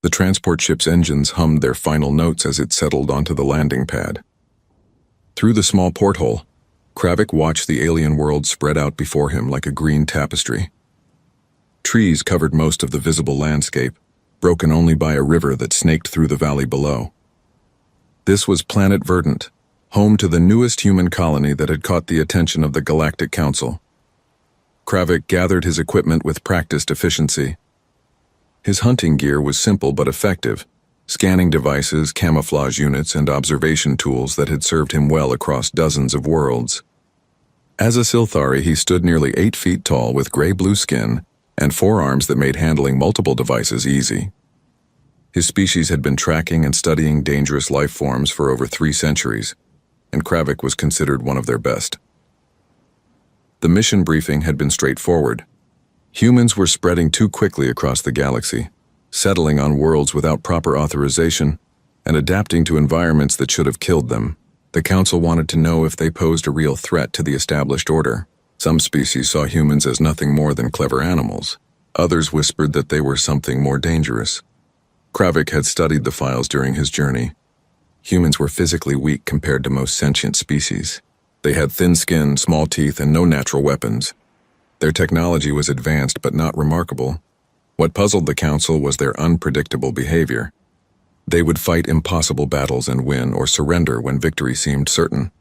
The transport ship's engines hummed their final notes as it settled onto the landing pad. Through the small porthole, Kravik watched the alien world spread out before him like a green tapestry. Trees covered most of the visible landscape, broken only by a river that snaked through the valley below. This was planet Verdant, home to the newest human colony that had caught the attention of the Galactic Council. Kravik gathered his equipment with practiced efficiency. His hunting gear was simple but effective, scanning devices, camouflage units, and observation tools that had served him well across dozens of worlds. As a Silthari, he stood nearly 8 feet tall with gray-blue skin and forearms that made handling multiple devices easy. His species had been tracking and studying dangerous life forms for over 3 centuries, and Kravik was considered one of their best. The mission briefing had been straightforward. Humans were spreading too quickly across the galaxy, settling on worlds without proper authorization, and adapting to environments that should have killed them. The Council wanted to know if they posed a real threat to the established order. Some species saw humans as nothing more than clever animals. Others whispered that they were something more dangerous. Kravik had studied the files during his journey. Humans were physically weak compared to most sentient species. They had thin skin, small teeth, and no natural weapons. Their technology was advanced but not remarkable. What puzzled the Council was their unpredictable behavior. They would fight impossible battles and win or surrender when victory seemed certain.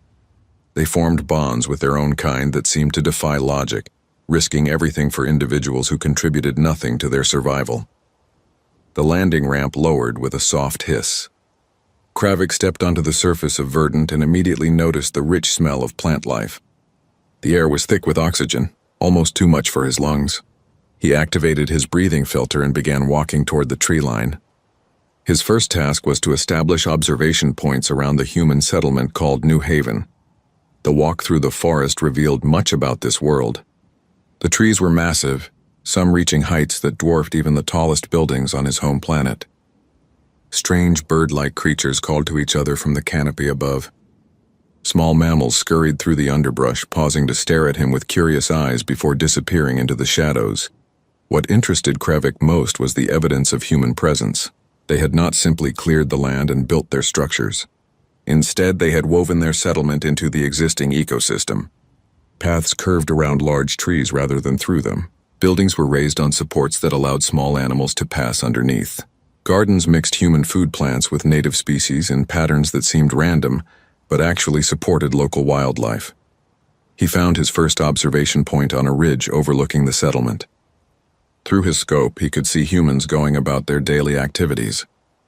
They formed bonds with their own kind that seemed to defy logic, risking everything for individuals who contributed nothing to their survival. The landing ramp lowered with a soft hiss. Kravik stepped onto the surface of Verdant and immediately noticed the rich smell of plant life. The air was thick with oxygen, almost too much for his lungs. He activated his breathing filter and began walking toward the tree line. His first task was to establish observation points around the human settlement called New Haven. The walk through the forest revealed much about this world. The trees were massive, some reaching heights that dwarfed even the tallest buildings on his home planet. Strange bird-like creatures called to each other from the canopy above. Small mammals scurried through the underbrush, pausing to stare at him with curious eyes before disappearing into the shadows. What interested Kravik most was the evidence of human presence. They had not simply cleared the land and built their structures. Instead, they had woven their settlement into the existing ecosystem. Paths curved around large trees rather than through them. Buildings were raised on supports that allowed small animals to pass underneath. Gardens mixed human food plants with native species in patterns that seemed random, but actually supported local wildlife. He found his first observation point on a ridge overlooking the settlement. Through his scope, he could see humans going about their daily activities.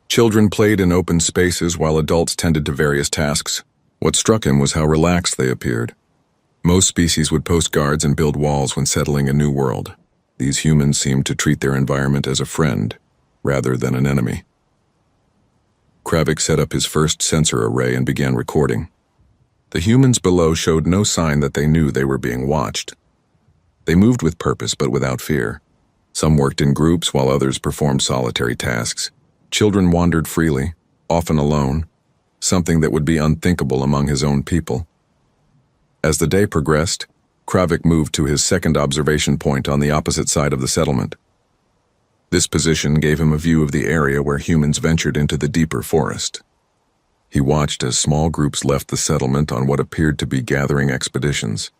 Children played in open spaces while adults tended to various tasks. What struck him was how relaxed they appeared. Most species would post guards and build walls when settling a new world. These humans seemed to treat their environment as a friend, rather than an enemy. Kravik set up his first sensor array and began recording. The humans below showed no sign that they knew they were being watched. They moved with purpose but without fear. Some worked in groups while others performed solitary tasks. Children wandered freely, often alone, something that would be unthinkable among his own people. As the day progressed, Kravik moved to his second observation point on the opposite side of the settlement. This position gave him a view of the area where humans ventured into the deeper forest. He watched as small groups left the settlement on what appeared to be gathering expeditions.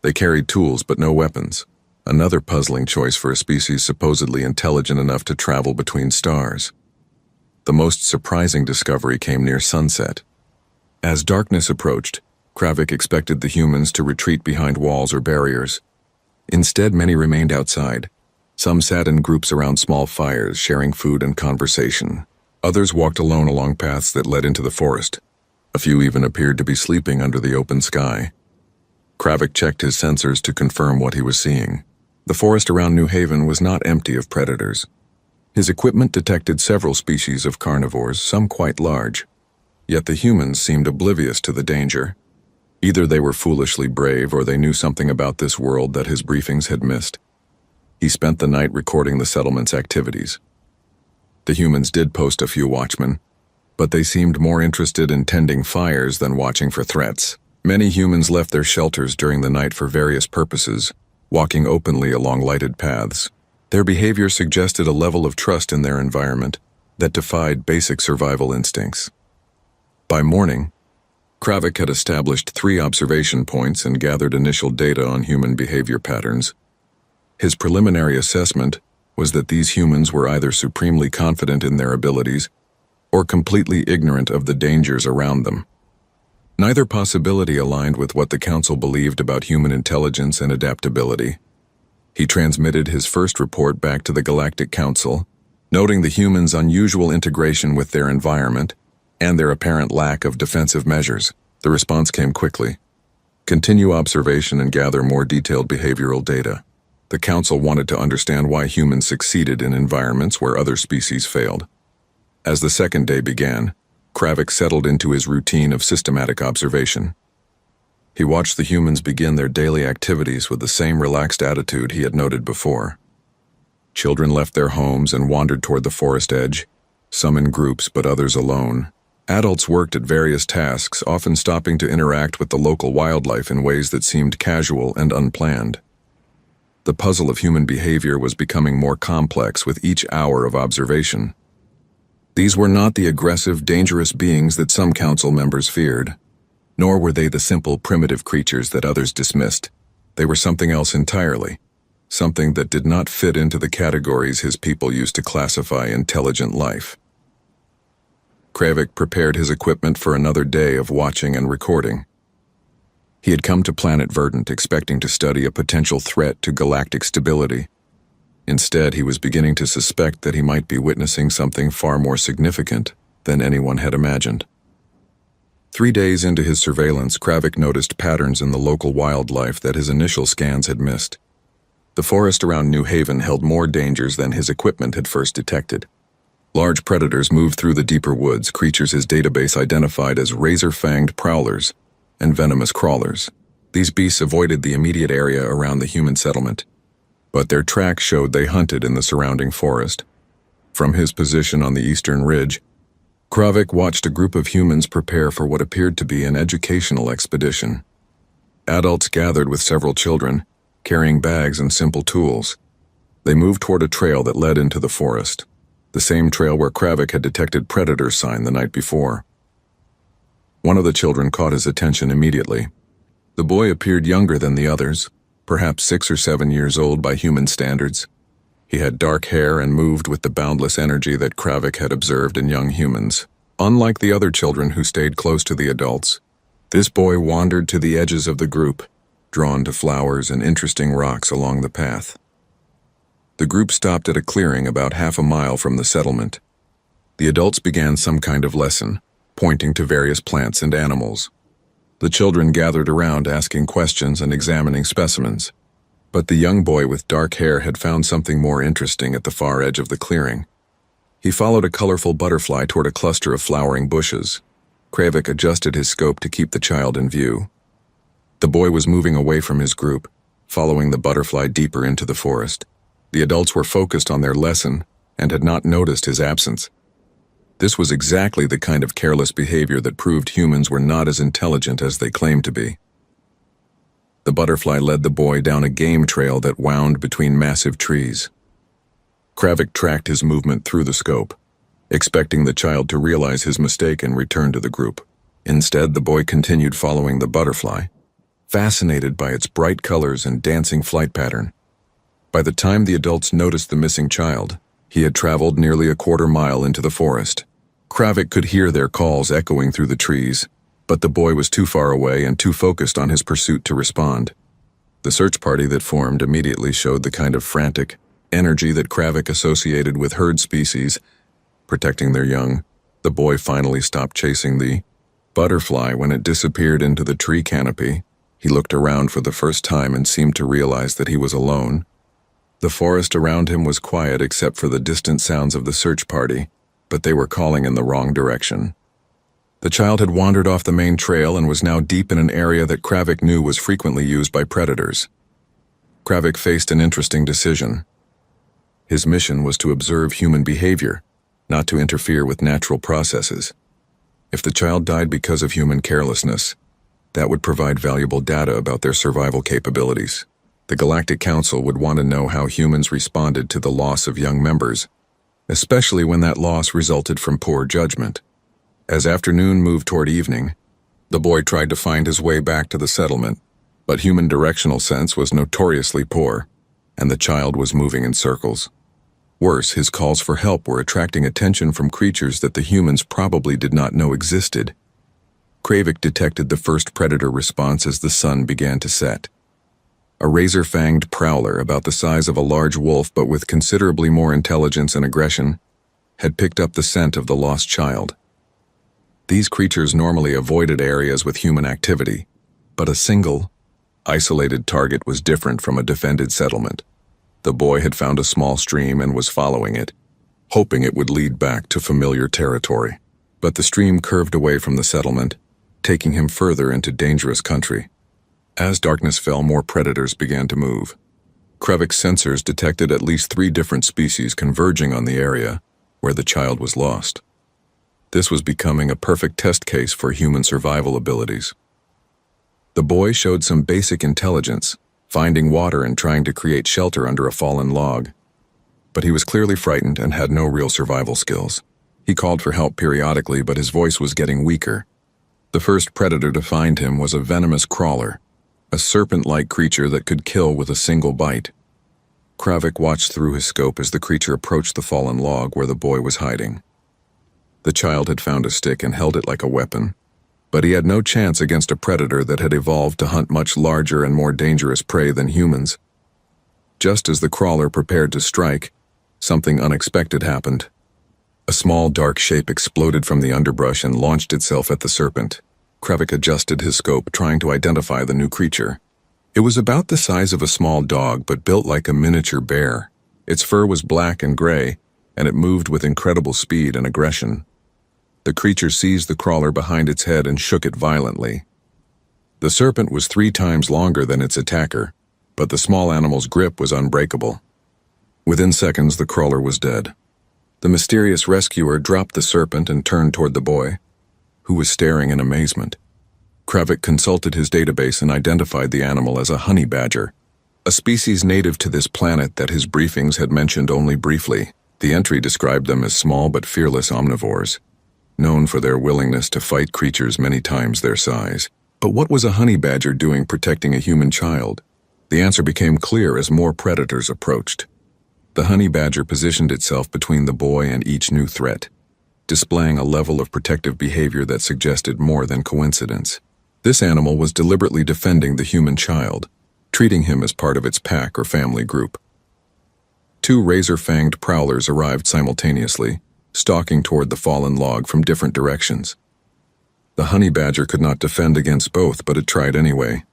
They carried tools but no weapons. Another puzzling choice for a species supposedly intelligent enough to travel between stars. The most surprising discovery came near sunset. As darkness approached, Kravik expected the humans to retreat behind walls or barriers. Instead, many remained outside. Some sat in groups around small fires, sharing food and conversation. Others walked alone along paths that led into the forest. A few even appeared to be sleeping under the open sky. Kravik checked his sensors to confirm what he was seeing. The forest around New Haven was not empty of predators. His equipment detected several species of carnivores, some quite large. Yet the humans seemed oblivious to the danger. Either they were foolishly brave or they knew something about this world that his briefings had missed. He spent the night recording the settlement's activities. The humans did post a few watchmen, but they seemed more interested in tending fires than watching for threats. Many humans left their shelters during the night for various purposes, walking openly along lighted paths. Their behavior suggested a level of trust in their environment, that defied basic survival instincts. By morning, Kravik had established 3 observation points and gathered initial data on human behavior patterns. His preliminary assessment was that these humans were either supremely confident in their abilities or completely ignorant of the dangers around them. Neither possibility aligned with what the Council believed about human intelligence and adaptability. He transmitted his first report back to the Galactic Council, noting the humans' unusual integration with their environment and their apparent lack of defensive measures. The response came quickly. Continue observation and gather more detailed behavioral data. The Council wanted to understand why humans succeeded in environments where other species failed. As the second day began, Kravik settled into his routine of systematic observation. He watched the humans begin their daily activities with the same relaxed attitude he had noted before. Children left their homes and wandered toward the forest edge, some in groups but others alone. Adults worked at various tasks, often stopping to interact with the local wildlife in ways that seemed casual and unplanned. The puzzle of human behavior was becoming more complex with each hour of observation. These were not the aggressive, dangerous beings that some council members feared, nor were they the simple, primitive creatures that others dismissed. They were something else entirely, something that did not fit into the categories his people used to classify intelligent life. Kravik prepared his equipment for another day of watching and recording. He had come to Planet Verdant expecting to study a potential threat to galactic stability. Instead, he was beginning to suspect that he might be witnessing something far more significant than anyone had imagined. 3 days into his surveillance, Kravik noticed patterns in the local wildlife that his initial scans had missed. The forest around New Haven held more dangers than his equipment had first detected. Large predators moved through the deeper woods, creatures his database identified as razor-fanged prowlers and venomous crawlers. These beasts avoided the immediate area around the human settlement, but their tracks showed they hunted in the surrounding forest. From his position on the eastern ridge, Kravik watched a group of humans prepare for what appeared to be an educational expedition. Adults gathered with several children, carrying bags and simple tools. They moved toward a trail that led into the forest, the same trail where Kravik had detected predator sign the night before. One of the children caught his attention immediately. The boy appeared younger than the others, perhaps 6 or 7 years old by human standards. He had dark hair and moved with the boundless energy that Kravik had observed in young humans. Unlike the other children who stayed close to the adults, this boy wandered to the edges of the group, drawn to flowers and interesting rocks along the path. The group stopped at a clearing about half a mile from the settlement. The adults began some kind of lesson, pointing to various plants and animals. The children gathered around asking questions and examining specimens. But the young boy with dark hair had found something more interesting at the far edge of the clearing. He followed a colorful butterfly toward a cluster of flowering bushes. Kravik adjusted his scope to keep the child in view. The boy was moving away from his group, following the butterfly deeper into the forest. The adults were focused on their lesson and had not noticed his absence. This was exactly the kind of careless behavior that proved humans were not as intelligent as they claimed to be. The butterfly led the boy down a game trail that wound between massive trees. Kravik tracked his movement through the scope, expecting the child to realize his mistake and return to the group. Instead, the boy continued following the butterfly, fascinated by its bright colors and dancing flight pattern. By the time the adults noticed the missing child, he had traveled nearly a quarter-mile into the forest. Kravik could hear their calls echoing through the trees, but the boy was too far away and too focused on his pursuit to respond. The search party that formed immediately showed the kind of frantic energy that Kravik associated with herd species, protecting their young. The boy finally stopped chasing the butterfly when it disappeared into the tree canopy. He looked around for the first time and seemed to realize that he was alone. The forest around him was quiet except for the distant sounds of the search party, but they were calling in the wrong direction. The child had wandered off the main trail and was now deep in an area that Kravik knew was frequently used by predators. Kravik faced an interesting decision. His mission was to observe human behavior, not to interfere with natural processes. If the child died because of human carelessness, that would provide valuable data about their survival capabilities. The Galactic Council would want to know how humans responded to the loss of young members, especially when that loss resulted from poor judgment. As afternoon moved toward evening, the boy tried to find his way back to the settlement, but human directional sense was notoriously poor, and the child was moving in circles. Worse, his calls for help were attracting attention from creatures that the humans probably did not know existed. Kravik detected the first predator response as the sun began to set. A razor-fanged prowler, about the size of a large wolf but with considerably more intelligence and aggression, had picked up the scent of the lost child. These creatures normally avoided areas with human activity, but a single, isolated target was different from a defended settlement. The boy had found a small stream and was following it, hoping it would lead back to familiar territory. But the stream curved away from the settlement, taking him further into dangerous country. As darkness fell, more predators began to move. Kravik's sensors detected at least 3 different species converging on the area where the child was lost. This was becoming a perfect test case for human survival abilities. The boy showed some basic intelligence, finding water and trying to create shelter under a fallen log. But he was clearly frightened and had no real survival skills. He called for help periodically, but his voice was getting weaker. The first predator to find him was a venomous crawler, a serpent-like creature that could kill with a single bite. Kravik watched through his scope as the creature approached the fallen log where the boy was hiding. The child had found a stick and held it like a weapon, but he had no chance against a predator that had evolved to hunt much larger and more dangerous prey than humans. Just as the crawler prepared to strike, something unexpected happened. A small dark shape exploded from the underbrush and launched itself at the serpent. Kravik adjusted his scope, trying to identify the new creature. It was about the size of a small dog, but built like a miniature bear. Its fur was black and gray, and it moved with incredible speed and aggression. The creature seized the crawler behind its head and shook it violently. The serpent was 3 times longer than its attacker, but the small animal's grip was unbreakable. Within seconds, the crawler was dead. The mysterious rescuer dropped the serpent and turned toward the boy, who was staring in amazement. Kravik consulted his database and identified the animal as a honey badger, a species native to this planet that his briefings had mentioned only briefly. The entry described them as small but fearless omnivores, known for their willingness to fight creatures many times their size. But what was a honey badger doing protecting a human child? The answer became clear as more predators approached. The honey badger positioned itself between the boy and each new threat, displaying a level of protective behavior that suggested more than coincidence. This animal was deliberately defending the human child, treating him as part of its pack or family group. 2 razor-fanged prowlers arrived simultaneously, stalking toward the fallen log from different directions. The honey badger could not defend against both, but it tried anyway.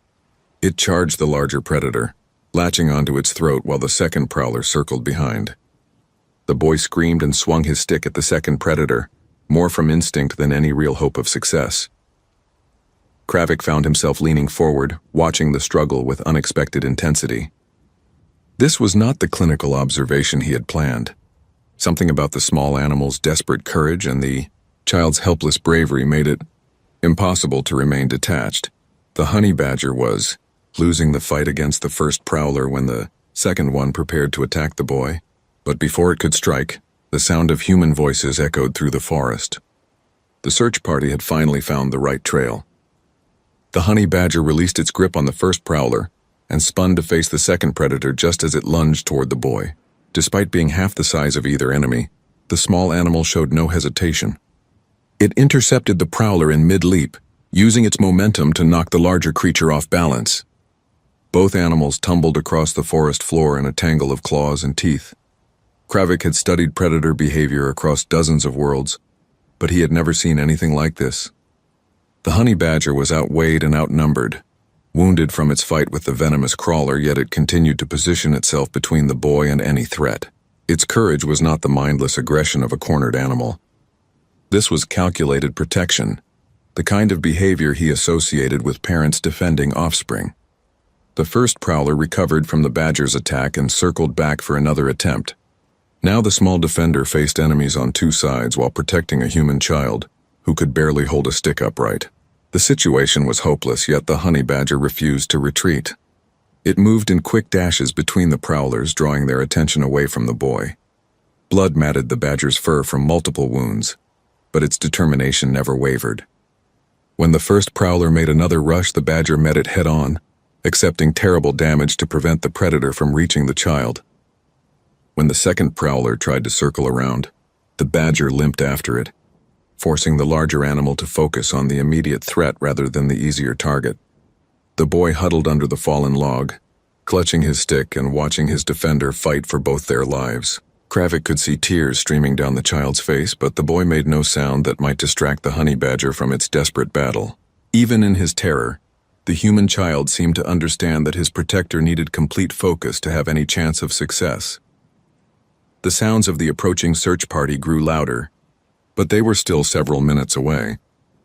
It charged the larger predator, latching onto its throat while the second prowler circled behind. The boy screamed and swung his stick at the second predator, more from instinct than any real hope of success. Kravik found himself leaning forward, watching the struggle with unexpected intensity. This was not the clinical observation he had planned. Something about the small animal's desperate courage and the child's helpless bravery made it impossible to remain detached. The honey badger was losing the fight against the first prowler when the second one prepared to attack the boy. But before it could strike, the sound of human voices echoed through the forest. The search party had finally found the right trail. The honey badger released its grip on the first prowler and spun to face the second predator just as it lunged toward the boy. Despite being half the size of either enemy, the small animal showed no hesitation. It intercepted the prowler in mid-leap, using its momentum to knock the larger creature off balance. Both animals tumbled across the forest floor in a tangle of claws and teeth. Kravik had studied predator behavior across dozens of worlds, but he had never seen anything like this. The honey badger was outweighed and outnumbered, wounded from its fight with the venomous crawler, yet it continued to position itself between the boy and any threat. Its courage was not the mindless aggression of a cornered animal. This was calculated protection, the kind of behavior he associated with parents defending offspring. The first prowler recovered from the badger's attack and circled back for another attempt. Now the small defender faced enemies on 2 sides while protecting a human child who could barely hold a stick upright. The situation was hopeless, yet the honey badger refused to retreat. It moved in quick dashes between the prowlers, drawing their attention away from the boy. Blood matted the badger's fur from multiple wounds, but its determination never wavered. When the first prowler made another rush, the badger met it head-on, accepting terrible damage to prevent the predator from reaching the child. When the second prowler tried to circle around, the badger limped after it, forcing the larger animal to focus on the immediate threat rather than the easier target. The boy huddled under the fallen log, clutching his stick and watching his defender fight for both their lives. Kravik could see tears streaming down the child's face, but the boy made no sound that might distract the honey badger from its desperate battle. Even in his terror, the human child seemed to understand that his protector needed complete focus to have any chance of success. The sounds of the approaching search party grew louder, but they were still several minutes away.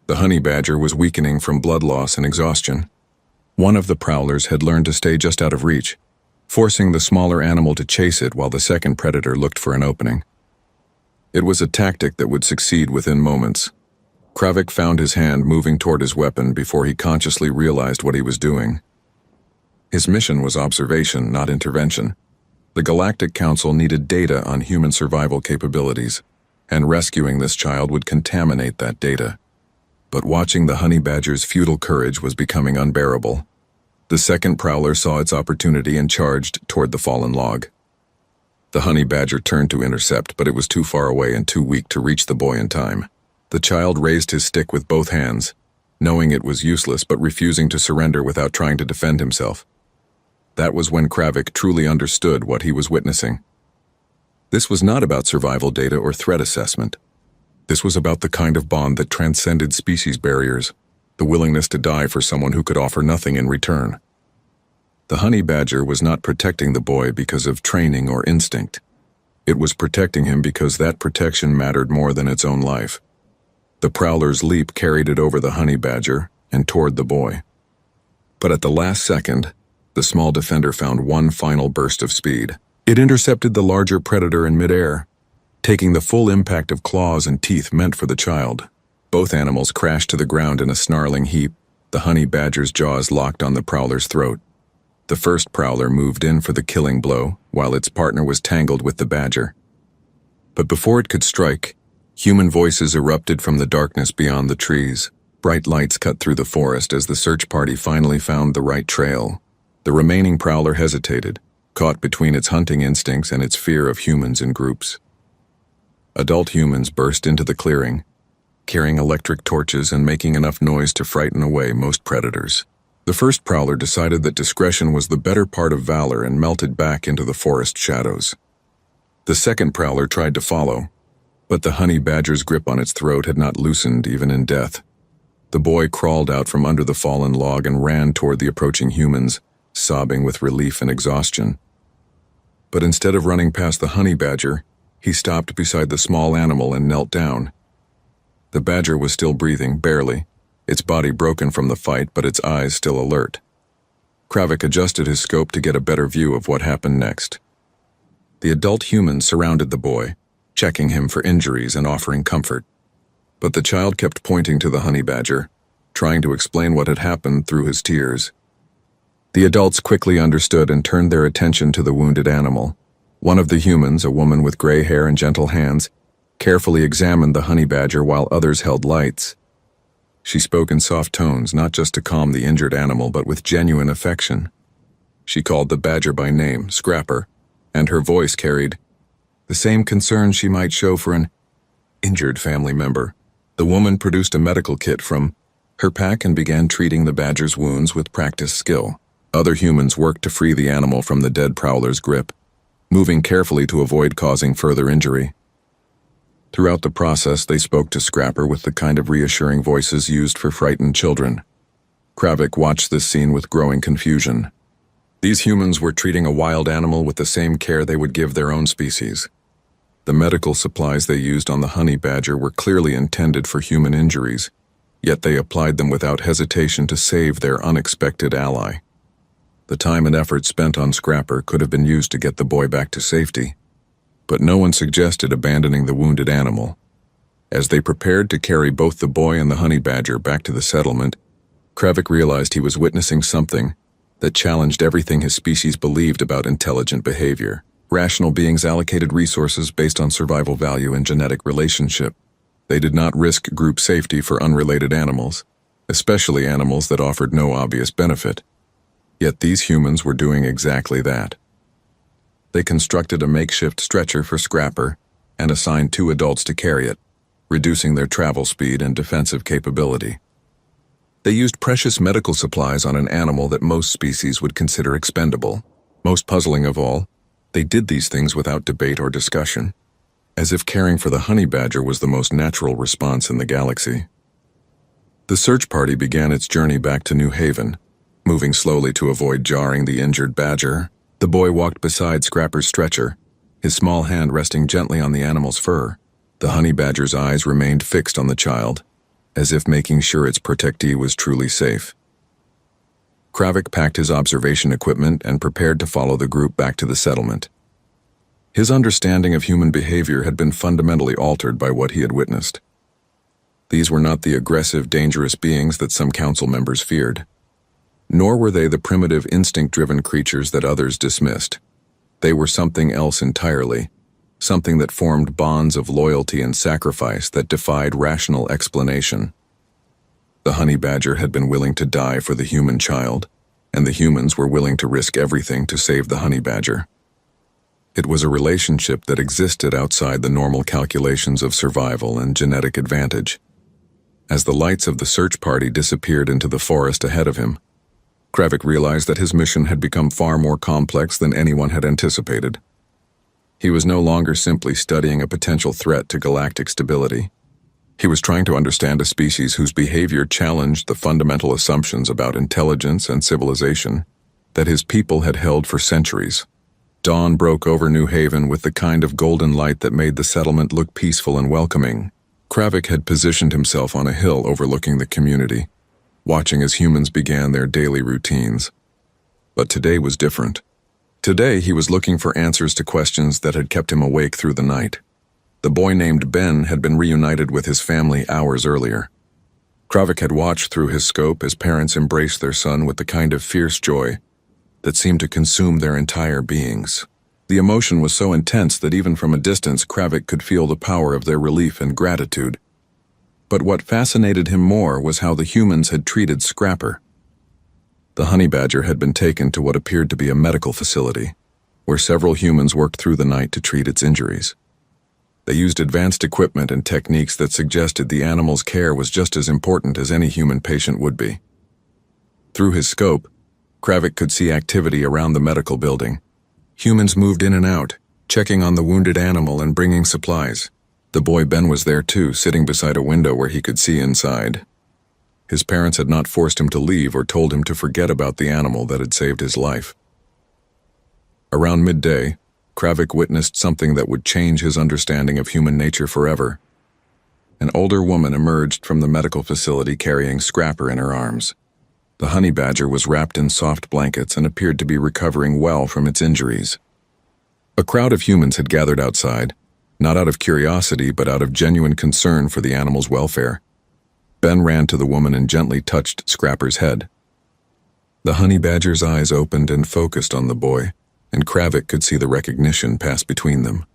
The honey badger was weakening from blood loss and exhaustion. One of the prowlers had learned to stay just out of reach, forcing the smaller animal to chase it while the second predator looked for an opening. It was a tactic that would succeed within moments. Kravik found his hand moving toward his weapon before he consciously realized what he was doing. His mission was observation, not intervention. The Galactic Council needed data on human survival capabilities, and rescuing this child would contaminate that data. But watching the honey badger's futile courage was becoming unbearable. The second prowler saw its opportunity and charged toward the fallen log. The honey badger turned to intercept, but it was too far away and too weak to reach the boy in time. The child raised his stick with both hands, knowing it was useless but refusing to surrender without trying to defend himself. That was when Kravik truly understood what he was witnessing. This was not about survival data or threat assessment. This was about the kind of bond that transcended species barriers, the willingness to die for someone who could offer nothing in return. The honey badger was not protecting the boy because of training or instinct. It was protecting him because that protection mattered more than its own life. The prowler's leap carried it over the honey badger and toward the boy. But at the last second, the small defender found one final burst of speed. It intercepted the larger predator in midair, taking the full impact of claws and teeth meant for the child. Both animals crashed to the ground in a snarling heap, the honey badger's jaws locked on the prowler's throat. The first prowler moved in for the killing blow, while its partner was tangled with the badger. But before it could strike, human voices erupted from the darkness beyond the trees. Bright lights cut through the forest as the search party finally found the right trail. The remaining prowler hesitated, caught between its hunting instincts and its fear of humans in groups. Adult humans burst into the clearing, carrying electric torches and making enough noise to frighten away most predators. The first prowler decided that discretion was the better part of valor and melted back into the forest shadows. The second prowler tried to follow, but the honey badger's grip on its throat had not loosened even in death. The boy crawled out from under the fallen log and ran toward the approaching humans, sobbing with relief and exhaustion. But instead of running past the honey badger, he stopped beside the small animal and knelt down. The badger was still breathing, barely, its body broken from the fight but its eyes still alert. Kravik adjusted his scope to get a better view of what happened next. The adult humans surrounded the boy, checking him for injuries and offering comfort. But the child kept pointing to the honey badger, trying to explain what had happened through his tears. The adults quickly understood and turned their attention to the wounded animal. One of the humans, a woman with gray hair and gentle hands, carefully examined the honey badger while others held lights. She spoke in soft tones, not just to calm the injured animal, but with genuine affection. She called the badger by name, Scrapper, and her voice carried the same concern she might show for an injured family member. The woman produced a medical kit from her pack and began treating the badger's wounds with practiced skill. Other humans worked to free the animal from the dead prowler's grip, moving carefully to avoid causing further injury. Throughout the process, they spoke to Scrapper with the kind of reassuring voices used for frightened children. Kravik watched this scene with growing confusion. These humans were treating a wild animal with the same care they would give their own species. The medical supplies they used on the honey badger were clearly intended for human injuries, yet they applied them without hesitation to save their unexpected ally. The time and effort spent on Scrapper could have been used to get the boy back to safety, but no one suggested abandoning the wounded animal. As they prepared to carry both the boy and the honey badger back to the settlement, Kravik realized he was witnessing something that challenged everything his species believed about intelligent behavior. Rational beings allocated resources based on survival value and genetic relationship. They did not risk group safety for unrelated animals, especially animals that offered no obvious benefit. Yet these humans were doing exactly that. They constructed a makeshift stretcher for Scrapper and assigned 2 adults to carry it, reducing their travel speed and defensive capability. They used precious medical supplies on an animal that most species would consider expendable. Most puzzling of all, they did these things without debate or discussion, as if caring for the honey badger was the most natural response in the galaxy. The search party began its journey back to New Haven, moving slowly to avoid jarring the injured badger. The boy walked beside Scrapper's stretcher, his small hand resting gently on the animal's fur. The honey badger's eyes remained fixed on the child, as if making sure its protectee was truly safe. Kravik packed his observation equipment and prepared to follow the group back to the settlement. His understanding of human behavior had been fundamentally altered by what he had witnessed. These were not the aggressive, dangerous beings that some council members feared, nor were they the primitive, instinct-driven creatures that others dismissed. They were something else entirely, something that formed bonds of loyalty and sacrifice that defied rational explanation. The honey badger had been willing to die for the human child, and the humans were willing to risk everything to save the honey badger. It was a relationship that existed outside the normal calculations of survival and genetic advantage. As the lights of the search party disappeared into the forest ahead of him, Kravik realized that his mission had become far more complex than anyone had anticipated. He was no longer simply studying a potential threat to galactic stability. He was trying to understand a species whose behavior challenged the fundamental assumptions about intelligence and civilization that his people had held for centuries. Dawn broke over New Haven with the kind of golden light that made the settlement look peaceful and welcoming. Kravik had positioned himself on a hill overlooking the community, watching as humans began their daily routines. But today was different. Today he was looking for answers to questions that had kept him awake through the night. The boy named Ben had been reunited with his family hours earlier. Kravik had watched through his scope as parents embraced their son with the kind of fierce joy that seemed to consume their entire beings. The emotion was so intense that even from a distance Kravik could feel the power of their relief and gratitude. But what fascinated him more was how the humans had treated Scrapper. The honey badger had been taken to what appeared to be a medical facility, where several humans worked through the night to treat its injuries. They used advanced equipment and techniques that suggested the animal's care was just as important as any human patient would be. Through his scope, Kravik could see activity around the medical building. Humans moved in and out, checking on the wounded animal and bringing supplies. The boy Ben was there too, sitting beside a window where he could see inside. His parents had not forced him to leave or told him to forget about the animal that had saved his life. Around midday, Kravik witnessed something that would change his understanding of human nature forever. An older woman emerged from the medical facility carrying Scrapper in her arms. The honey badger was wrapped in soft blankets and appeared to be recovering well from its injuries. A crowd of humans had gathered outside, not out of curiosity but out of genuine concern for the animal's welfare. Ben ran to the woman and gently touched Scrapper's head. The honey badger's eyes opened and focused on the boy, and Kravik could see the recognition pass between them.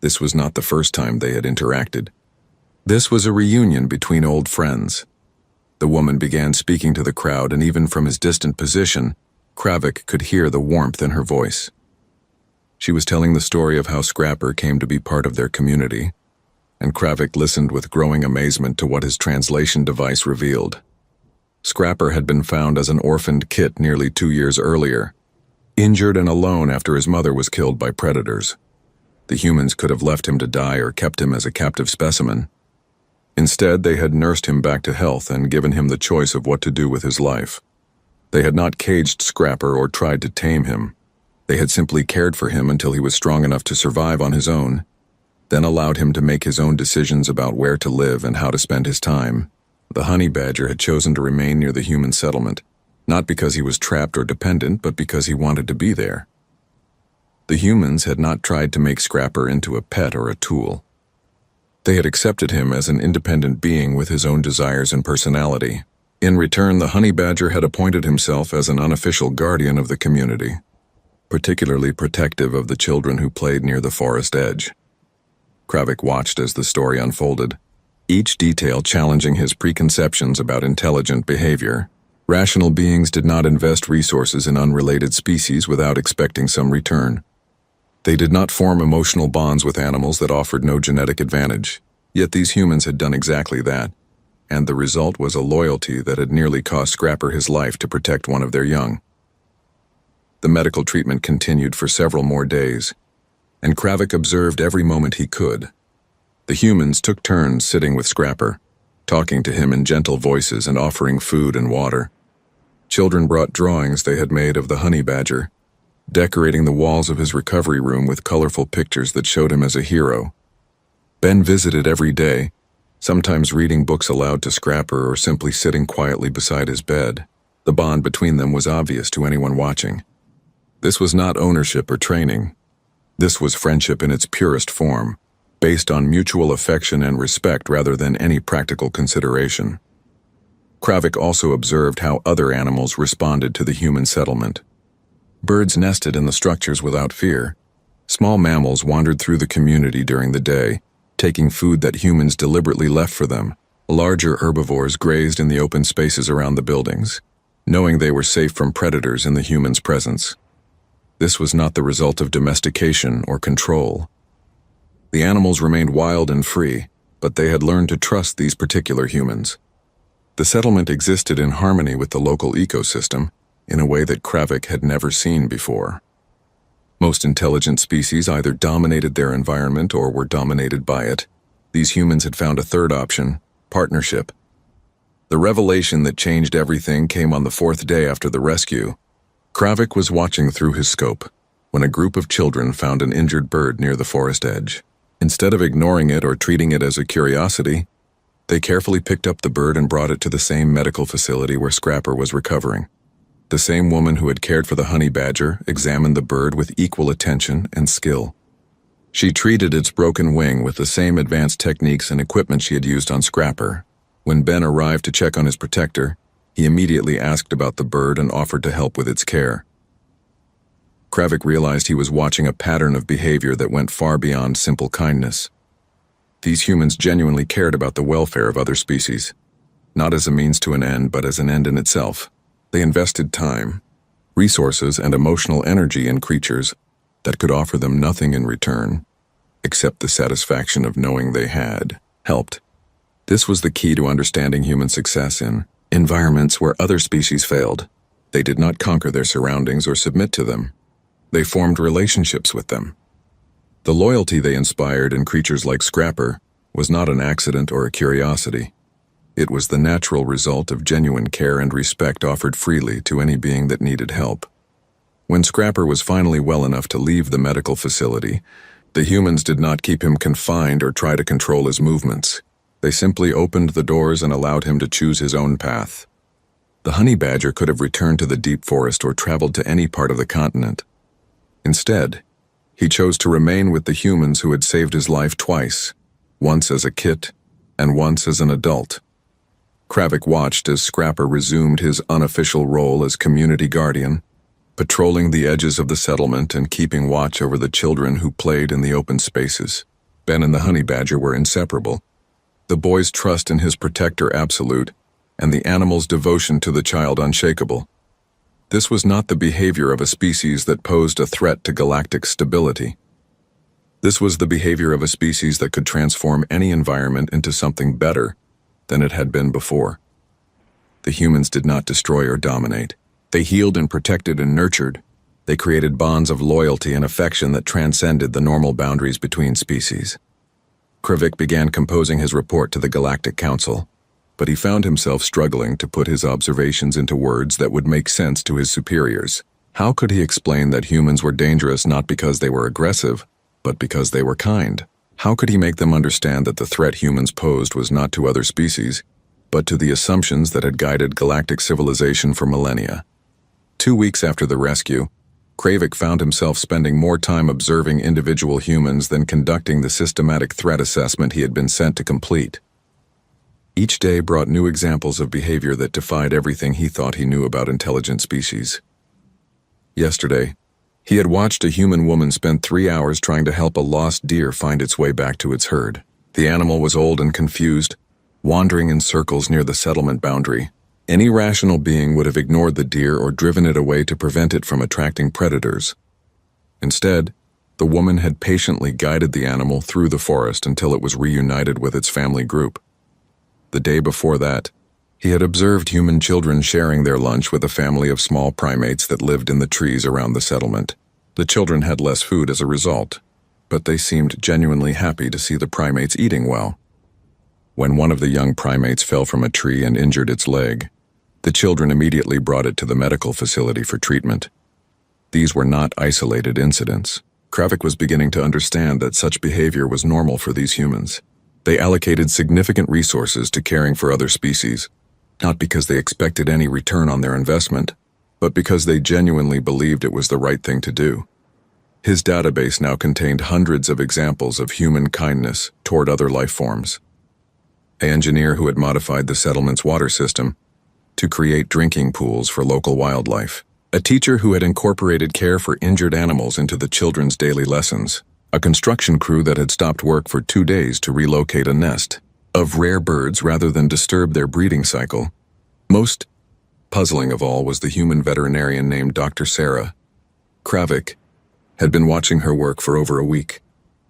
This was not the first time they had interacted. This was a reunion between old friends. The woman began speaking to the crowd, and even from his distant position, Kravik could hear the warmth in her voice. She was telling the story of how Scrapper came to be part of their community, and Kravik listened with growing amazement to what his translation device revealed. Scrapper had been found as an orphaned kit nearly 2 years earlier, injured and alone after his mother was killed by predators. The humans could have left him to die or kept him as a captive specimen. Instead, they had nursed him back to health and given him the choice of what to do with his life. They had not caged Scrapper or tried to tame him. They had simply cared for him until he was strong enough to survive on his own, then allowed him to make his own decisions about where to live and how to spend his time. The honey badger had chosen to remain near the human settlement, not because he was trapped or dependent, but because he wanted to be there. The humans had not tried to make Scrapper into a pet or a tool. They had accepted him as an independent being with his own desires and personality. In return, the honey badger had appointed himself as an unofficial guardian of the community. particularly protective of the children who played near the forest edge. Kravik watched as the story unfolded, each detail challenging his preconceptions about intelligent behavior. Rational beings did not invest resources in unrelated species without expecting some return. They did not form emotional bonds with animals that offered no genetic advantage, yet these humans had done exactly that, and the result was a loyalty that had nearly cost Scrapper his life to protect one of their young. The medical treatment continued for several more days, and Kravik observed every moment he could. The humans took turns sitting with Scrapper, talking to him in gentle voices and offering food and water. Children brought drawings they had made of the honey badger, decorating the walls of his recovery room with colorful pictures that showed him as a hero. Ben visited every day, sometimes reading books aloud to Scrapper or simply sitting quietly beside his bed. The bond between them was obvious to anyone watching. This was not ownership or training. This was friendship in its purest form, based on mutual affection and respect rather than any practical consideration. Kravik also observed how other animals responded to the human settlement. Birds nested in the structures without fear. Small mammals wandered through the community during the day, taking food that humans deliberately left for them. Larger herbivores grazed in the open spaces around the buildings, knowing they were safe from predators in the humans' presence. This was not the result of domestication or control. The animals remained wild and free, but they had learned to trust these particular humans. The settlement existed in harmony with the local ecosystem in a way that Kravik had never seen before. Most intelligent species either dominated their environment or were dominated by it. These humans had found a third option: partnership. The revelation that changed everything came on the fourth day after the rescue. Kravik was watching through his scope when a group of children found an injured bird near the forest edge. Instead of ignoring it or treating it as a curiosity, they carefully picked up the bird and brought it to the same medical facility where Scrapper was recovering. The same woman who had cared for the honey badger examined the bird with equal attention and skill. She treated its broken wing with the same advanced techniques and equipment she had used on Scrapper. When Ben arrived to check on his protector, he immediately asked about the bird and offered to help with its care. Kravik realized he was watching a pattern of behavior that went far beyond simple kindness. These humans genuinely cared about the welfare of other species, not as a means to an end, but as an end in itself. They invested time, resources, and emotional energy in creatures that could offer them nothing in return, except the satisfaction of knowing they had helped. This was the key to understanding human success in environments where other species failed. They did not conquer their surroundings or submit to them. They formed relationships with them. The loyalty they inspired in creatures like Scrapper was not an accident or a curiosity. It was the natural result of genuine care and respect offered freely to any being that needed help. When Scrapper was finally well enough to leave the medical facility, the humans did not keep him confined or try to control his movements. They simply opened the doors and allowed him to choose his own path. The honey badger could have returned to the deep forest or traveled to any part of the continent. Instead, he chose to remain with the humans who had saved his life twice, once as a kit and once as an adult. Kravik watched as Scrapper resumed his unofficial role as community guardian, patrolling the edges of the settlement and keeping watch over the children who played in the open spaces. Ben and the honey badger were inseparable, the boy's trust in his protector absolute, and the animal's devotion to the child unshakable. This was not the behavior of a species that posed a threat to galactic stability. This was the behavior of a species that could transform any environment into something better than it had been before. The humans did not destroy or dominate. They healed and protected and nurtured. They created bonds of loyalty and affection that transcended the normal boundaries between species. Kravik began composing his report to the Galactic Council, but he found himself struggling to put his observations into words that would make sense to his superiors. How could he explain that humans were dangerous not because they were aggressive, but because they were kind? How could he make them understand that the threat humans posed was not to other species, but to the assumptions that had guided galactic civilization for millennia? 2 weeks after the rescue, Kravik found himself spending more time observing individual humans than conducting the systematic threat assessment he had been sent to complete. Each day brought new examples of behavior that defied everything he thought he knew about intelligent species. Yesterday, He had watched a human woman spend 3 hours trying to help a lost deer find its way back to its herd. The animal was old and confused, wandering in circles near the settlement boundary. Any rational being would have ignored the deer or driven it away to prevent it from attracting predators. Instead, the woman had patiently guided the animal through the forest until it was reunited with its family group. The day before that, he had observed human children sharing their lunch with a family of small primates that lived in the trees around the settlement. The children had less food as a result, but they seemed genuinely happy to see the primates eating well. When one of the young primates fell from a tree and injured its leg, the children immediately brought it to the medical facility for treatment. These were not isolated incidents. Kravik was beginning to understand that such behavior was normal for these humans. They allocated significant resources to caring for other species, not because they expected any return on their investment, but because they genuinely believed it was the right thing to do. His database now contained hundreds of examples of human kindness toward other life forms. An engineer who had modified the settlement's water system to create drinking pools for local wildlife. A teacher who had incorporated care for injured animals into the children's daily lessons. A construction crew that had stopped work for 2 days to relocate a nest of rare birds rather than disturb their breeding cycle. Most puzzling of all was the human veterinarian named Dr. Sarah. Kravik had been watching her work for over a week,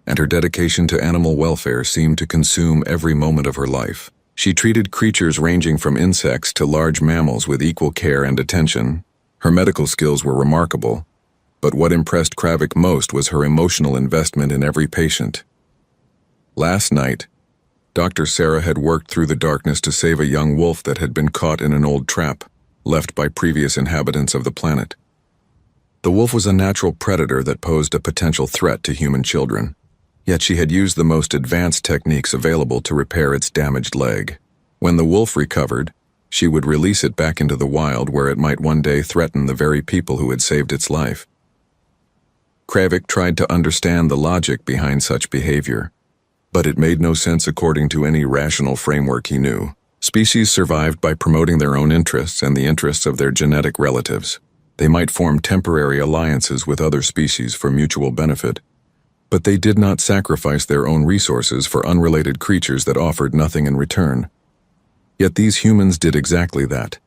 and her dedication to animal welfare seemed to consume every moment of her life. She treated creatures ranging from insects to large mammals with equal care and attention. Her medical skills were remarkable, but what impressed Kravik most was her emotional investment in every patient. Last night, Dr. Sarah had worked through the darkness to save a young wolf that had been caught in an old trap left by previous inhabitants of the planet. The wolf was a natural predator that posed a potential threat to human children, yet she had used the most advanced techniques available to repair its damaged leg. When the wolf recovered, she would release it back into the wild where it might one day threaten the very people who had saved its life. Kravik tried to understand the logic behind such behavior, but it made no sense according to any rational framework he knew. Species survived by promoting their own interests and the interests of their genetic relatives. They might form temporary alliances with other species for mutual benefit, but they did not sacrifice their own resources for unrelated creatures that offered nothing in return. Yet these humans did exactly that,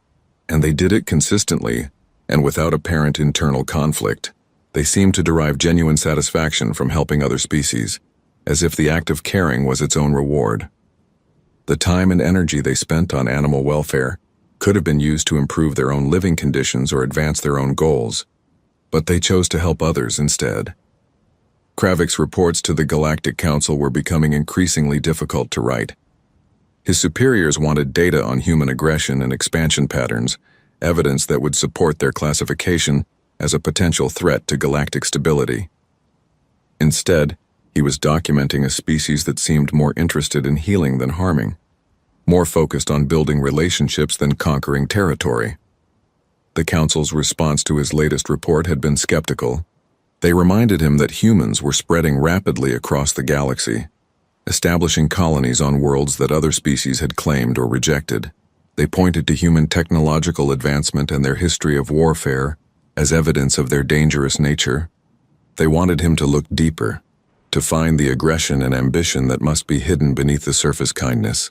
and they did it consistently and without apparent internal conflict. They seemed to derive genuine satisfaction from helping other species, as if the act of caring was its own reward. The time and energy they spent on animal welfare could have been used to improve their own living conditions or advance their own goals, but they chose to help others instead. Kravik's reports to the Galactic Council were becoming increasingly difficult to write. His superiors wanted data on human aggression and expansion patterns, evidence that would support their classification as a potential threat to galactic stability. Instead, he was documenting a species that seemed more interested in healing than harming, more focused on building relationships than conquering territory. The Council's response to his latest report had been skeptical. They reminded him that humans were spreading rapidly across the galaxy, establishing colonies on worlds that other species had claimed or rejected. They pointed to human technological advancement and their history of warfare as evidence of their dangerous nature. They wanted him to look deeper, to find the aggression and ambition that must be hidden beneath the surface kindness.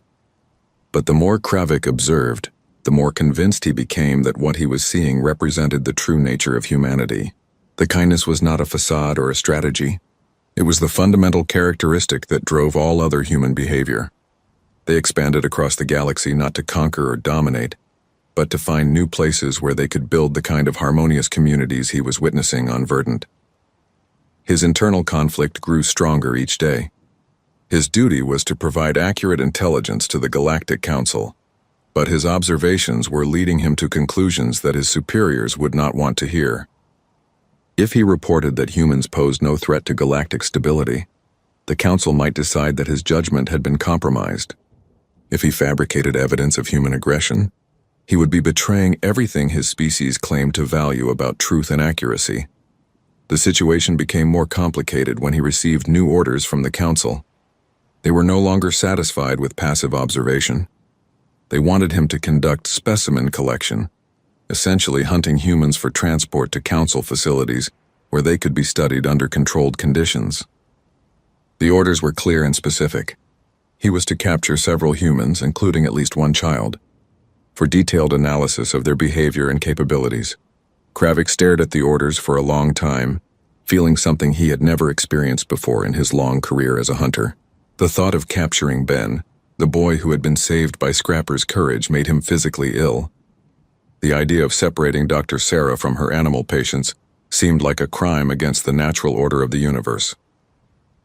But the more Kravik observed, the more convinced he became that what he was seeing represented the true nature of humanity. The kindness was not a facade or a strategy. It was the fundamental characteristic that drove all other human behavior. They expanded across the galaxy not to conquer or dominate, but to find new places where they could build the kind of harmonious communities he was witnessing on Verdant. His internal conflict grew stronger each day. His duty was to provide accurate intelligence to the Galactic Council, but his observations were leading him to conclusions that his superiors would not want to hear. If he reported that humans posed no threat to galactic stability, the Council might decide that his judgment had been compromised. If he fabricated evidence of human aggression, he would be betraying everything his species claimed to value about truth and accuracy. The situation became more complicated when he received new orders from the Council. They were no longer satisfied with passive observation. They wanted him to conduct specimen collection, essentially hunting humans for transport to Council facilities where they could be studied under controlled conditions. The orders were clear and specific. He was to capture several humans, including at least one child, for detailed analysis of their behavior and capabilities. Kravik stared at the orders for a long time, feeling something he had never experienced before in his long career as a hunter. The thought of capturing Ben, the boy who had been saved by Scrapper's courage, made him physically ill. The idea of separating Dr. Sarah from her animal patients seemed like a crime against the natural order of the universe.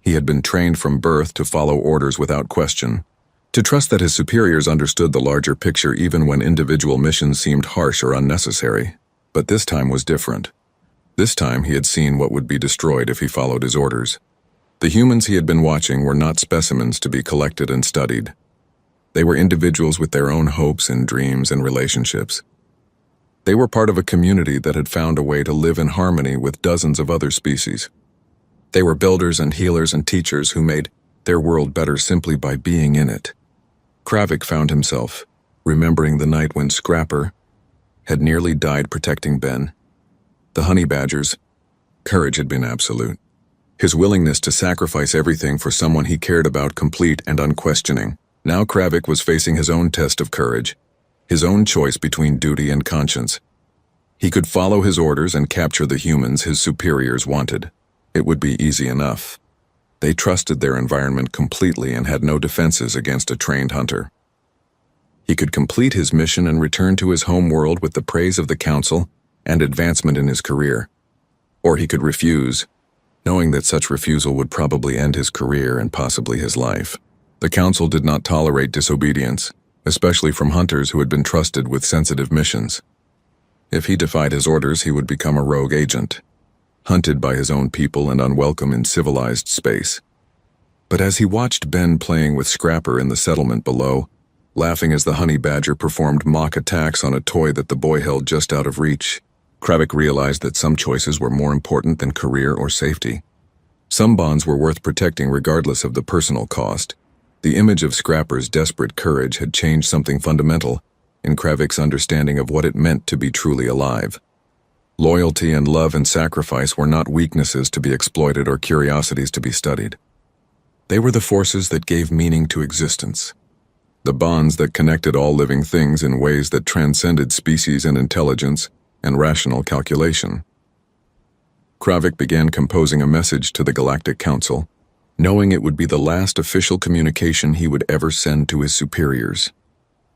He had been trained from birth to follow orders without question, to trust that his superiors understood the larger picture even when individual missions seemed harsh or unnecessary. But this time was different. This time he had seen what would be destroyed if he followed his orders. The humans he had been watching were not specimens to be collected and studied. They were individuals with their own hopes and dreams and relationships. They were part of a community that had found a way to live in harmony with dozens of other species. They were builders and healers and teachers who made their world better simply by being in it. Kravik found himself remembering the night when Scrapper had nearly died protecting Ben. The honey badger's courage had been absolute. His willingness to sacrifice everything for someone he cared about complete and unquestioning. Now Kravik was facing his own test of courage, his own choice between duty and conscience. He could follow his orders and capture the humans his superiors wanted. It would be easy enough. They trusted their environment completely and had no defenses against a trained hunter. He could complete his mission and return to his home world with the praise of the council and advancement in his career. Or he could refuse, knowing that such refusal would probably end his career and possibly his life. The council did not tolerate disobedience, especially from hunters who had been trusted with sensitive missions. If he defied his orders, he would become a rogue agent, hunted by his own people and unwelcome in civilized space. But as he watched Ben playing with Scrapper in the settlement below, laughing as the honey badger performed mock attacks on a toy that the boy held just out of reach, Kravik realized that some choices were more important than career or safety. Some bonds were worth protecting regardless of the personal cost. The image of Scrapper's desperate courage had changed something fundamental in Kravik's understanding of what it meant to be truly alive. Loyalty and love and sacrifice were not weaknesses to be exploited or curiosities to be studied. They were the forces that gave meaning to existence, the bonds that connected all living things in ways that transcended species and intelligence and rational calculation. Kravik began composing a message to the Galactic Council, knowing it would be the last official communication he would ever send to his superiors.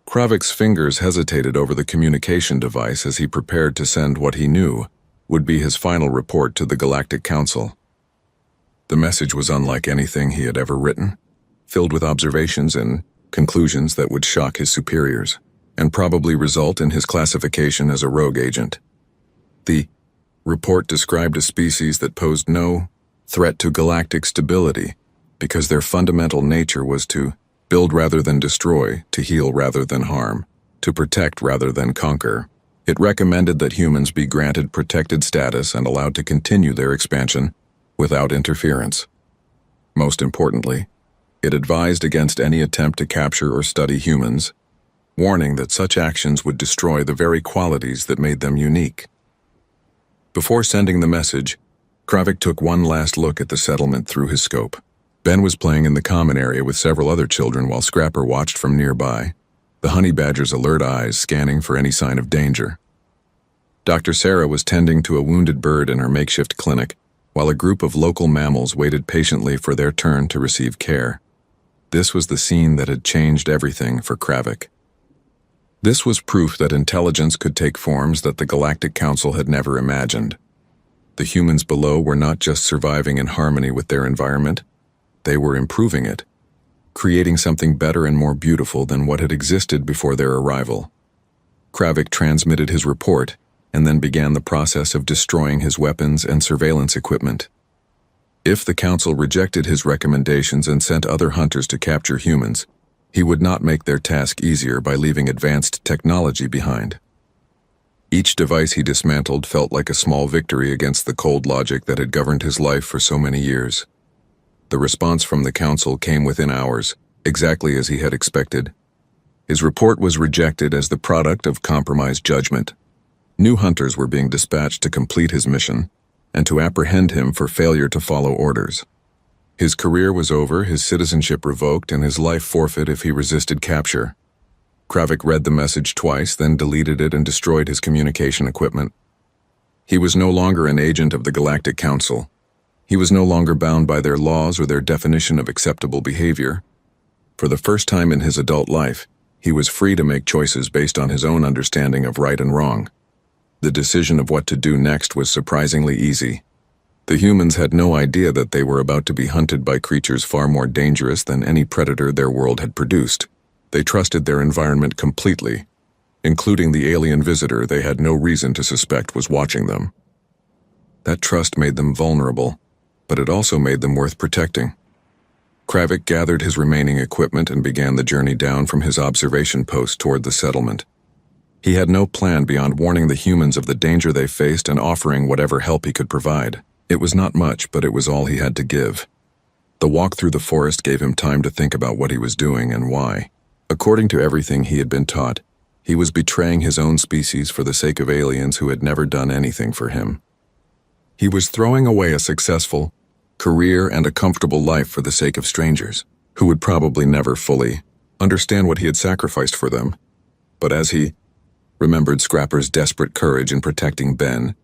Kravik's fingers hesitated over the communication device as he prepared to send what he knew would be his final report to the Galactic Council. The message was unlike anything he had ever written, filled with observations and conclusions that would shock his superiors, and probably result in his classification as a rogue agent. The report described a species that posed no threat to galactic stability because their fundamental nature was to build rather than destroy, to heal rather than harm, to protect rather than conquer. It recommended that humans be granted protected status and allowed to continue their expansion without interference. Most importantly, it advised against any attempt to capture or study humans, warning that such actions would destroy the very qualities that made them unique. Before sending the message, Kravik took one last look at the settlement through his scope. Ben was playing in the common area with several other children while Scrapper watched from nearby, the honey badger's alert eyes scanning for any sign of danger. Dr. Sarah was tending to a wounded bird in her makeshift clinic, while a group of local mammals waited patiently for their turn to receive care. This was the scene that had changed everything for Kravik. This was proof that intelligence could take forms that the Galactic Council had never imagined. The humans below were not just surviving in harmony with their environment, they were improving it, creating something better and more beautiful than what had existed before their arrival. Kravik transmitted his report and then began the process of destroying his weapons and surveillance equipment. If the council rejected his recommendations and sent other hunters to capture humans, he would not make their task easier by leaving advanced technology behind. Each device he dismantled felt like a small victory against the cold logic that had governed his life for so many years. The response from the council came within hours, exactly as he had expected. His report was rejected as the product of compromised judgment. New hunters were being dispatched to complete his mission, and to apprehend him for failure to follow orders. His career was over, his citizenship revoked, and his life forfeit if he resisted capture. Kravik read the message twice, then deleted it and destroyed his communication equipment. He was no longer an agent of the Galactic Council. He was no longer bound by their laws or their definition of acceptable behavior. For the first time in his adult life, he was free to make choices based on his own understanding of right and wrong. The decision of what to do next was surprisingly easy. The humans had no idea that they were about to be hunted by creatures far more dangerous than any predator their world had produced. They trusted their environment completely, including the alien visitor they had no reason to suspect was watching them. That trust made them vulnerable, but it also made them worth protecting. Kravik gathered his remaining equipment and began the journey down from his observation post toward the settlement. He had no plan beyond warning the humans of the danger they faced and offering whatever help he could provide. It was not much, but it was all he had to give. The walk through the forest gave him time to think about what he was doing and why. According to everything he had been taught, he was betraying his own species for the sake of aliens who had never done anything for him. He was throwing away a successful career and a comfortable life for the sake of strangers, who would probably never fully understand what he had sacrificed for them. But as he remembered Scrapper's desperate courage in protecting Ben,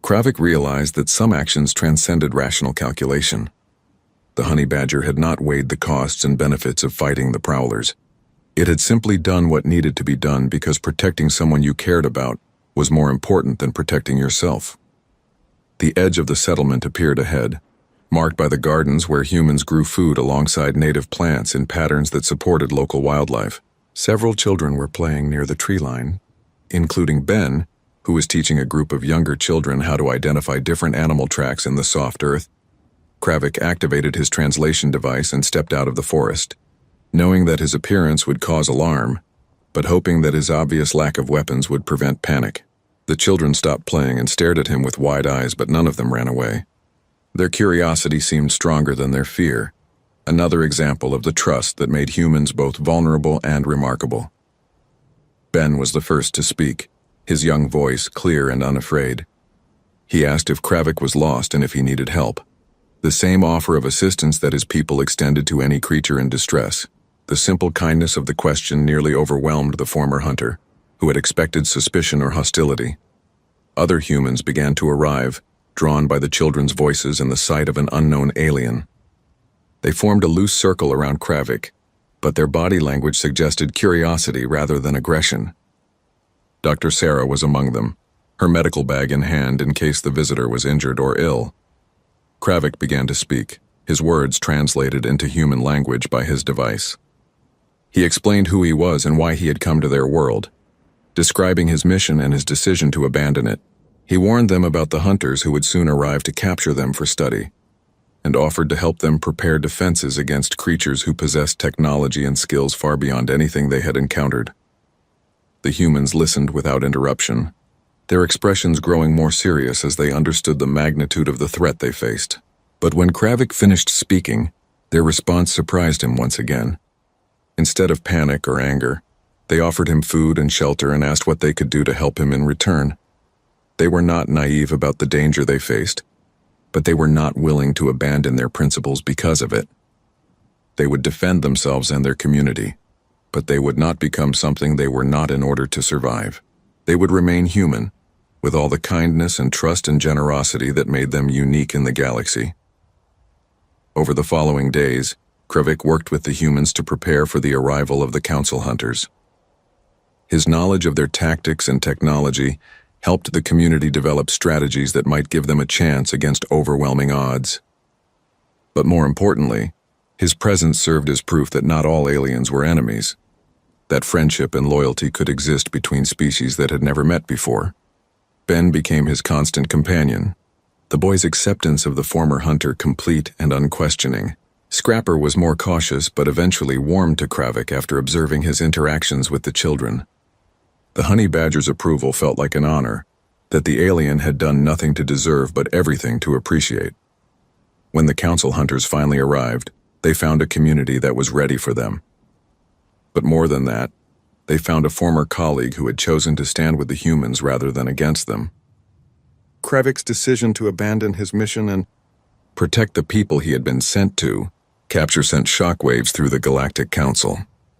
Kravik realized that some actions transcended rational calculation. The honey badger had not weighed the costs and benefits of fighting the prowlers. It had simply done what needed to be done because protecting someone you cared about was more important than protecting yourself. The edge of the settlement appeared ahead, marked by the gardens where humans grew food alongside native plants in patterns that supported local wildlife. Several children were playing near the tree line, including Ben, who was teaching a group of younger children how to identify different animal tracks in the soft earth. Kravik activated his translation device and stepped out of the forest, knowing that his appearance would cause alarm, but hoping that his obvious lack of weapons would prevent panic. The children stopped playing and stared at him with wide eyes, but none of them ran away. Their curiosity seemed stronger than their fear, another example of the trust that made humans both vulnerable and remarkable. Ben was the first to speak, his young voice clear and unafraid. He asked if Kravik was lost and if he needed help. The same offer of assistance that his people extended to any creature in distress. The simple kindness of the question nearly overwhelmed the former hunter, who had expected suspicion or hostility. Other humans began to arrive, drawn by the children's voices and the sight of an unknown alien. They formed a loose circle around Kravik, but their body language suggested curiosity rather than aggression. Dr. Sarah was among them, her medical bag in hand in case the visitor was injured or ill. Kravik began to speak, his words translated into human language by his device. He explained who he was and why he had come to their world, describing his mission and his decision to abandon it. He warned them about the hunters who would soon arrive to capture them for study, and offered to help them prepare defenses against creatures who possessed technology and skills far beyond anything they had encountered. The humans listened without interruption, their expressions growing more serious as they understood the magnitude of the threat they faced. But when Kravik finished speaking, their response surprised him once again. Instead of panic or anger, they offered him food and shelter and asked what they could do to help him in return. They were not naive about the danger they faced, but they were not willing to abandon their principles because of it. They would defend themselves and their community, but they would not become something they were not in order to survive. They would remain human, with all the kindness and trust and generosity that made them unique in the galaxy. Over the following days, Kravik worked with the humans to prepare for the arrival of the council hunters. His knowledge of their tactics and technology helped the community develop strategies that might give them a chance against overwhelming odds. But more importantly, his presence served as proof that not all aliens were enemies, that friendship and loyalty could exist between species that had never met before. Ben became his constant companion, the boy's acceptance of the former hunter complete and unquestioning. Scrapper was more cautious but eventually warmed to Kravik after observing his interactions with the children. The honey badger's approval felt like an honor, that the alien had done nothing to deserve but everything to appreciate. When the council hunters finally arrived, they found a community that was ready for them. But more than that, they found a former colleague who had chosen to stand with the humans rather than against them. Kravik's decision to abandon his mission and protect the people he had been sent to, capture sent shockwaves through the Galactic Council.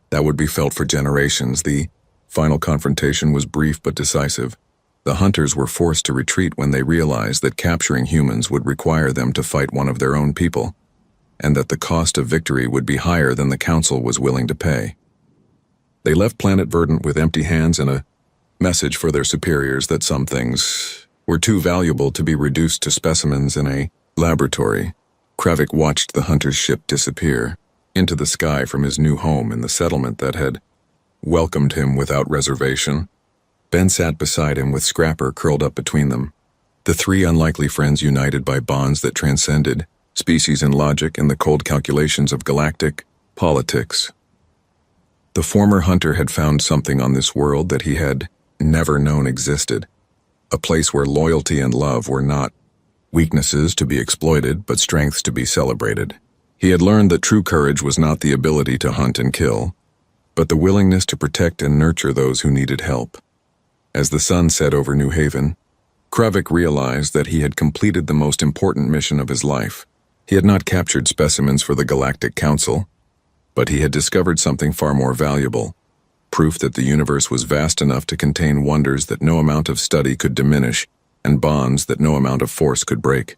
That would be felt for generations. The final confrontation was brief but decisive. The hunters were forced to retreat when they realized that capturing humans would require them to fight one of their own people, and that the cost of victory would be higher than the Council was willing to pay. They left Planet Verdant with empty hands and a message for their superiors that some things were too valuable to be reduced to specimens in a laboratory. Kravik watched the hunter's ship disappear into the sky from his new home in the settlement that had welcomed him without reservation. Ben sat beside him with Scrapper curled up between them, the three unlikely friends united by bonds that transcended species and logic and the cold calculations of galactic politics. The former hunter had found something on this world that he had never known existed, a place where loyalty and love were not weaknesses to be exploited, but strengths to be celebrated. He had learned that true courage was not the ability to hunt and kill, but the willingness to protect and nurture those who needed help. As the sun set over New Haven, Kravik realized that he had completed the most important mission of his life. He had not captured specimens for the Galactic Council, but he had discovered something far more valuable, proof that the universe was vast enough to contain wonders that no amount of study could diminish and bonds that no amount of force could break.